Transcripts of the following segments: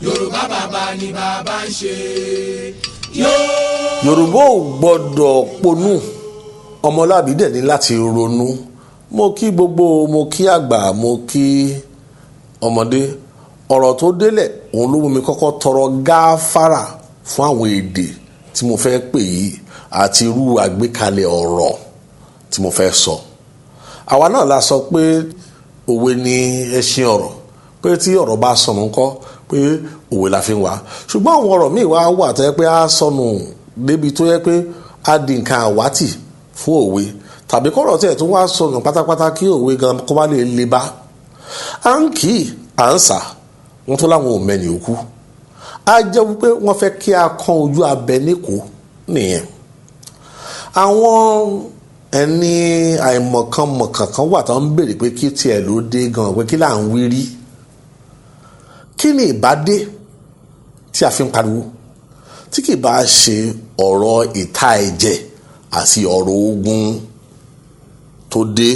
Yorùbá bàbá ni bàbá ń ṣe. Yorùbá ò gbọ́dọ̀ ponú, ọmọlábí dẹ̀ ní láti ronú. Mo kí gbogbo, mo kí àgbà, mo kí ọmọdé. Ọ̀rọ̀ tó délẹ̀ òun ló mú mi kọ́kọ́ tọrọ gáfárà fún àwọn èdè tí mo fẹ́ pè yìí àti irú àgbékalẹ̀ ọ̀rọ̀ tí mo fẹ́ sọ. Àwa náà la sọ pé òwe ni ẹṣin ọ̀rọ̀, pé tí ọ̀rọ̀ bá sọnù ńkọ́, pé òwe la fi ń wá. Ṣùgbọ́n àwọn ọ̀rọ̀ míì wá wà tó yẹ pé á sọnù débi tó yẹ pé á di nǹkan àwátì fún òwe, tàbí kọ́rọ̀ tí ẹ̀ tún wá sọnù pátápátá kí òwe gan kó bá lè le bá. À ń kì í, à ń sà, wọ́n tó láwọn ò mẹ́ni òkú. Á jẹ́ wípé wọ́n fẹ́ kí a kan ojú abẹ níkò nìyẹn. Àwọn ẹni àìmọ̀kànmọ̀kàn kan wà tó ń béèrè pé kí tiẹ̀ ló dé gan, pé kí là ń wí rí. Kí ni ìbádé tí a fi ń pariwo tí kì bá ṣe ọ̀rọ̀ ìta ẹ̀jẹ̀ àti ọ̀rọ̀ ogun tó dé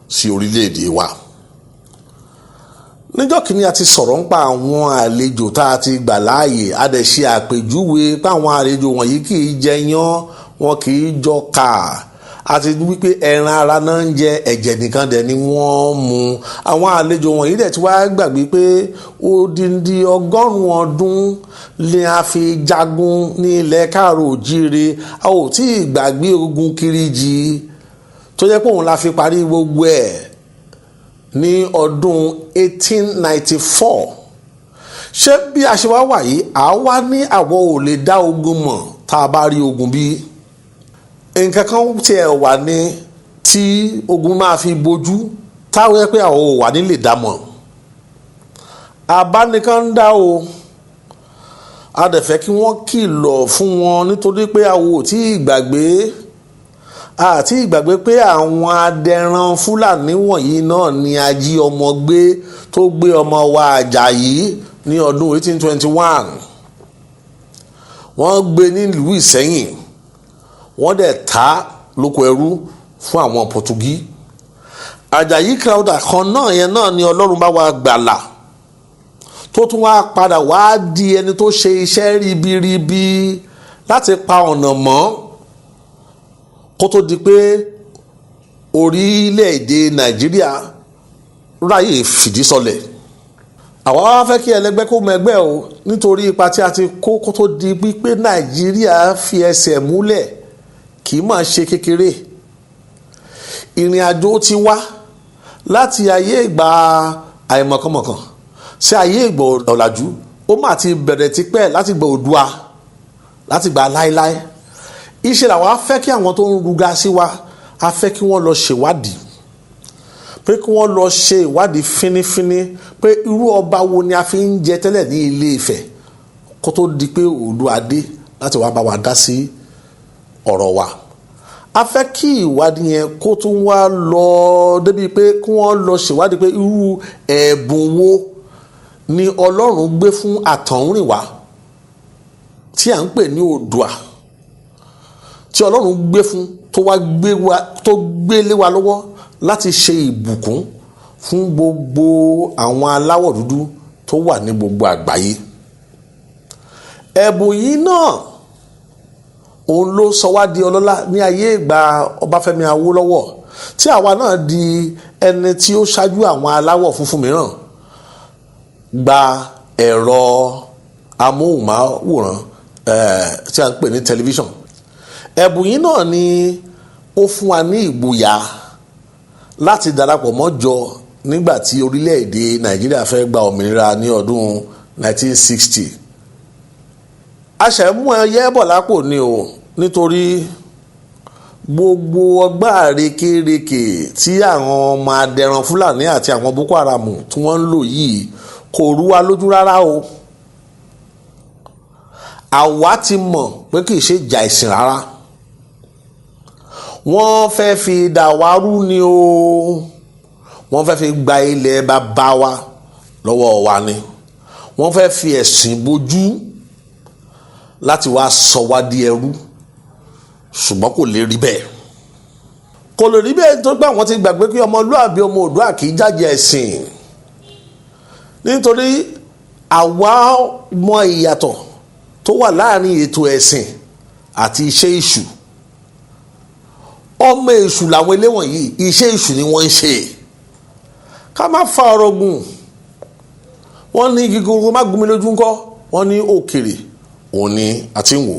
sí orílẹ̀-èdè wa? Níjọ́ kìíní a ti sọ̀rọ̀ nípa àwọn àlejò tá a ti gbà láàyè, a dẹ̀ ṣe àpèjúwe pé àwọn àlejò wọ̀nyí kì í jẹyán, wọn kì í jọkà, àti wípé ẹran ara náà ń jẹ, ẹ̀jẹ̀ nìkan dẹ̀ ni wọ́n mu. Àwọn àlejò wọ̀nyí dẹ̀ ti wá gbàgbé pé odindi 100 ọdún ni a fi jagun ní ilẹ̀ káàró òjíire. A ò tí ì gbàgbé ogun Kiriji tó jẹ́ pé òun la fi parí gbogbo ẹ̀ ní ọdún 1894. Ṣé bí a ṣe wá wà yìí, à wá ní àwọ̀ ò lè dá ogun mọ̀ tá a bá rí ogun bí? Nǹkan kan tí ẹ wà ní tí ogun máa fi bojú táwọn yẹ pé àwọn ò wà nílé dámọ̀. Àbánikan ń dá o, a dẹ̀ fẹ́ kí wọ́n kìlọ̀ fún wọn nítorí pé àwọn ò tí ì gbàgbé, àti ìgbàgbé pé àwọn adẹran Fúlàní wọ̀nyí náà ni ají ọmọ gbé tó gbé ọmọ wa Àjàyí ní ọdún 1821. Wọ́n gbé nílùú Ìsẹ́yìn, wọ́n dẹ̀ ta lóko ẹrú fún àwọn Pọ̀tugí. Àjàyí Crowther kan náà yẹn náà ni Ọlọ́run bá wa gbàlà, tó tún wá padà wá di ẹni tó ṣe iṣẹ́ ribiribi láti pa ọ̀nà mọ́ kó tó di pé orílẹ̀-èdè Nàìjíríà ráyè fìdí sọlẹ̀. Àwa wá fẹ́ kí ẹlẹgbẹ́ kó mọ ẹgbẹ́ o, nítorí ipa tí a ti kó kó tó di pé Nàìjíríà fi ẹsẹ̀ múlẹ̀ kì í máa ṣe kékeré. Ìrìn àjò ti wá láti ayé ìgbà àìmọ̀kànmọ̀kàn sí ayé ìgbà ọ̀làjú. Ó mà ti bẹ̀rẹ̀ tipẹ́ láti gba Oòduà, láti gba láéláé. Iṣẹ́ làwa fẹ́ kí àwọn tó ń ruga sí wa, a fẹ́ kí wọ́n lọ ṣèwádìí, pé kí wọ́n lọ ṣe ìwádìí fínífíní pé irú ọba wo ni a fi ń jẹ tẹ́lẹ̀ ní Ilé Ifẹ̀ kó tó di pé Oòduà dé láti wá bá wa dá sí ọ̀rọ̀ wa. A fẹ́ kí ìwádìí yẹn kó tún wá lọ débi pé kí wọ́n lọ ṣèwádìí pé irú ẹ̀bùn wo ni Ọlọ́run gbé fún àtọ̀húnrìnwá tí à ń pè ní Oòduà, tí Ọlọ́run gbé fún tó gbé lé wa lọ́wọ́ láti ṣe ìbùkún fún gbogbo àwọn aláwọ̀ dúdú tó wà ní gbogbo àgbáyé. Ẹ̀bùn yìí náà òun ló sọ wá di ọlọ́lá ní ayé ìgbà Ọbáfẹ́mi Awólọ́wọ̀, tí àwa náà di ẹni tí ó ṣáájú àwọn aláwọ̀ funfun mìíràn gba ẹ̀rọ amóhùnmáwòrán tí a ń pè ní tẹlifíṣàn. Ẹ̀bùn yìí náà ni ó fún wa ní ìgboyà láti darapọ̀ mọ́jọ nígbà tí orílẹ̀-èdè Nàìjíríà fẹ́ gba òmìnira ní ọdún 1960. Aṣẹ̀mú ẹyẹ bọ̀ lápò ni o, nítorí gbogbo ọgbà àrékérekè tí àwọn ọmọ adẹran Fúlàní àti àwọn Boko Haram tí wọ́n ń lò yìí kò rú wa lójú rárá o. Àwa ti mọ̀ pé kì í ṣe ìjà ìsìn rárá. Wọ́n fẹ́ fi dàwárú ni o, wọ́n fẹ́ fi gba ilẹ̀ bàbá wa lọ́wọ́ wa ni. Wọ́n fẹ́ fi ẹ̀sìn bojú láti wá sọ wá di ẹrú, ṣùgbọ́n kò lè rí bẹ́ẹ̀. Kò lè rí bẹ́ẹ̀ nítorí pé àwọn ti gbàgbé pé ọmọlúàbí ọmọ Oòduà kì í jàjẹ́ ẹ̀sìn. Nítorí àwa mọ ìyàtọ̀ tó wà láàrin ètò ẹ̀sìn àti iṣẹ́ èṣù. Ọmọ èṣù làwọn eléwọ̀n yìí, iṣẹ́ èṣù ni wọ́n ń ṣe. Ká má fa ọ̀rọ̀ gùn, wọ́n ní gígùn má gún mi lójú ńkọ́, wọ́n ní òkèrè òun ni àti ń wò.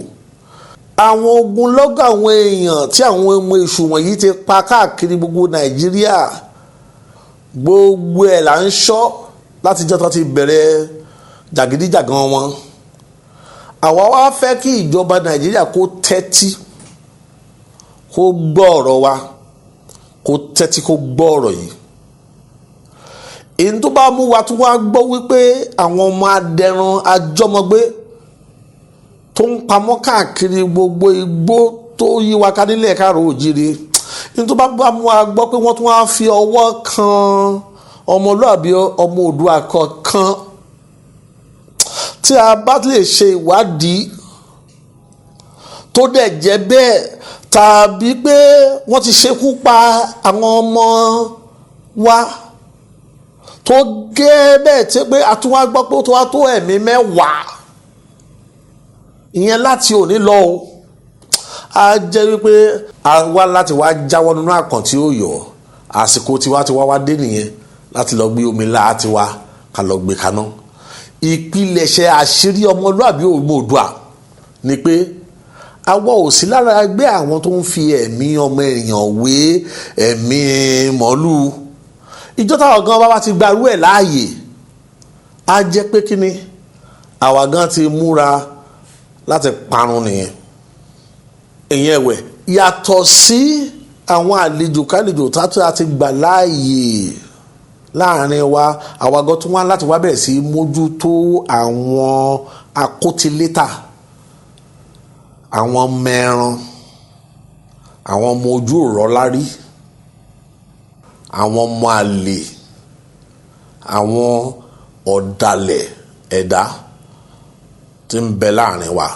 Àwọn ogunlọ́gọ̀ àwọn èèyàn tí àwọn ọmọ èṣù wọ̀nyí ti pa káàkiri gbogbo Nàìjíríà, gbogbo ẹ̀ là ń ṣọ́ láti jọ́ tó ti bẹ̀rẹ̀ jàgídíjàgan wọn. Àwa wá fẹ́ kí ìjọba Nàìjíríà kó tẹ́tí kó gbọ́ ọ̀rọ̀ wa, kó tẹ́tí kó gbọ́ ọ̀rọ̀ yìí. Èyí tó bá mú wa tó wá gbọ́ wípé àwọn ọmọ adẹran ajọ́mọgbé tó ń pamọ́ káàkiri gbogbo igbó tó yí wa ká nílẹ̀ káàró òjìrì, èyí tó bá mú wa gbọ́ pé wọ́n tún wá fi ọwọ́ kan ọmọlúàbí ọmọ Oòduà kọ̀ọ̀kan, tí a bá lè ṣe ìwádìí tó dẹ̀ jẹ́ bẹ́ẹ̀, tàbí pé wọ́n ti ṣekú pa àwọn ọmọ wa tó gẹ́ bẹ́ẹ̀ tí pé a tún wá gbọ́ pé ó tó wá tó ẹ̀mí 10, ìyẹn láti òní lọ o, a jẹ́ wípé a wá láti wá jáwọ́ nínú àkàn tí ó yọ. Àsìkò tiwa ti wá dé nìyẹn láti lọ gbé omi láti wá ká lọ gbé kaná. Ìpilẹ̀ṣẹ̀ àṣírí ọmọlúàbí ọmọ Oòduà ni pé àwa ò sí lára ẹgbẹ́ àwọn tó ń fi ẹ̀mí ọmọ èèyàn wé ẹ̀mí màálù. Ìjọ táwọn gan bá ti gbarú ẹ̀ láàyè, á jẹ́ pé kíni àwa gan ti múra láti parun nìyẹn. Ìyẹn ẹ̀wẹ̀ yàtọ̀ sí àwọn àlejò kálejò tátú àti gbà láàyè láàrin wa, àwa gan tún wá láti wá bẹ̀rẹ̀ sí mójútó àwọn akótilétà, àwọn mẹ́ran, àwọn ọmọ ojú ọ̀rọ̀ lárí, àwọn ọmọ àlè, àwọn ọ̀dàlẹ̀ ẹ̀dá tí ń bẹ láàrin wa.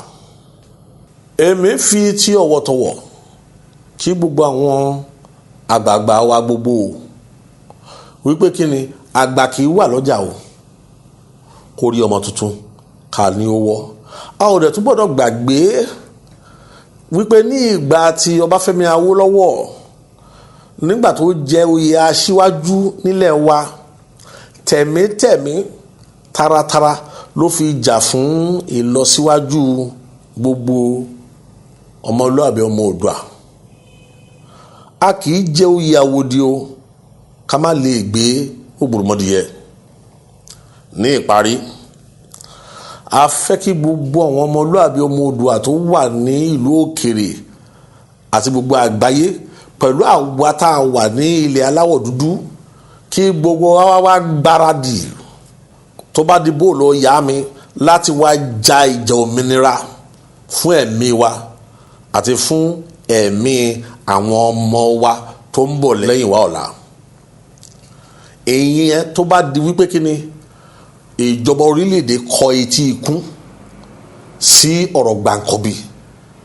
Èmi fi tí ọ̀wọ̀tọ̀wọ̀ kí gbogbo àwọn àgbààgbà wa gbogbo wípé kí ni àgbà kì í wà lọ́jà o kó rí ọmọ tuntun ká ní owó. A ò dẹ̀ tún gbọ́dọ̀ gbàgbé wípé ní ìgbà tí Ọbáfẹ́mi Awólọ́wọ̀ nígbà tó jẹ́ oyè aṣíwájú nílẹ̀ wa, tẹ̀mítẹ̀mí taratara ló fi jà fún ìlọsíwájú gbogbo ọmọlúàbí ọmọ Oòduà. A kì í jẹ́ oyè àwòdì o ká má lè gbé ògbòmọdìyẹ. Ní ìparí, a fẹ́ kí gbogbo àwọn ọmọlúàbí ọmọ Oòduà tó wà ní ìlú òkèrè àti gbogbo àgbáyé pẹ̀lú àwa tá a wà ní ilẹ̀ aláwọ̀ dúdú, kí gbogbo wa wá gbáradì tó bá di bóòlù yá mi láti wá ja ìjà òmìnira fún ẹ̀mí wa àti fún ẹ̀mí àwọn ọmọ wa tó ń bọ̀ lẹ́yìn wa ọ̀la. Èyí yẹn tó bá di wípé kí ni ìjọba orílẹ̀-èdè kọ etí ikún sí ọ̀rọ̀ gbàǹkọ̀bì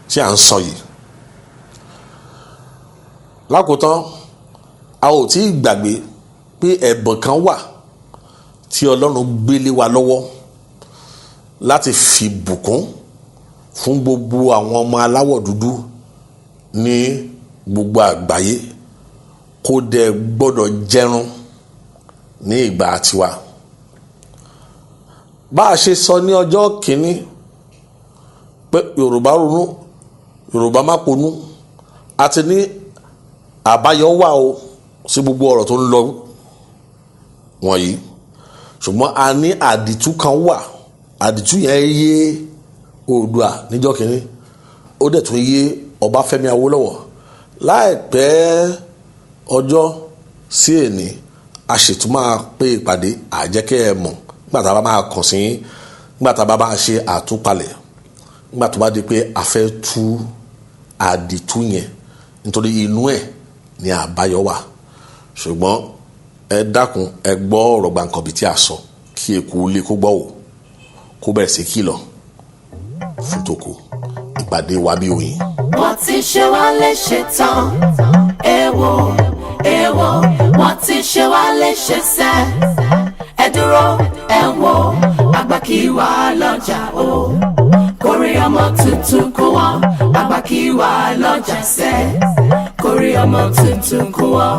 tí à ń sọ yìí. Lákòótán, a ò tí ì gbàgbé pé ẹ̀bùn kan wà tí Ọlọ́run gbélé wa lọ́wọ́ láti fi bùkún fún gbogbo àwọn ọmọ aláwọ̀ dúdú ní gbogbo àgbáyé, kó dẹ̀ gbọ́dọ̀ jẹrun ní ìgbà tiwa. Bá a ṣe sọ ní ọjọ́ kìíní pé Yorùbá ronú, Yorùbá má ponú, àti ní àbáyọ wà o sí gbogbo ọ̀rọ̀ tó ń lọ wọ̀nyí. Ṣùgbọ́n a ní àdìtú kan wà, àdìtú yẹn yé Oòduà níjọ́ kìíní, ó dẹ̀ tún yé Ọbáfẹ́mi Awólọ́wọ̀. Láìpẹ́ ọjọ́ sí èní, a ṣètò máa pé ìpàdé àjẹkẹ́ ẹ mọ̀ nígbà tá a bá máa kàn sí, nígbà tá a bá máa ṣe àtúpalẹ̀, nígbà tó bá di pé a fẹ́ tú àdìtú yẹn, nítorí inú ẹ̀ ní àbáyọ wà. Ṣùgbọ́n ẹ dákun ẹ gbọ́ ọ̀rọ̀ gbàǹkanbí tí a sọ, kí eku lè kó gbọ́ wò kó bẹ̀rẹ̀ sí kìlọ̀ fún tòkó. Ìpàdé wa bí oyin. Wọ́n ti ṣe wá léṣe tán, èèwọ̀ wọ́n ti ṣe wá léṣe sẹ́, ẹ dúró ẹ wò. àgbà kì í wá lọ́jà o kórè ọmọ tuntun kó wọ́n àgbà kì í wá lọ́jà sẹ́ kórè ọmọ tuntun kó wọ́n.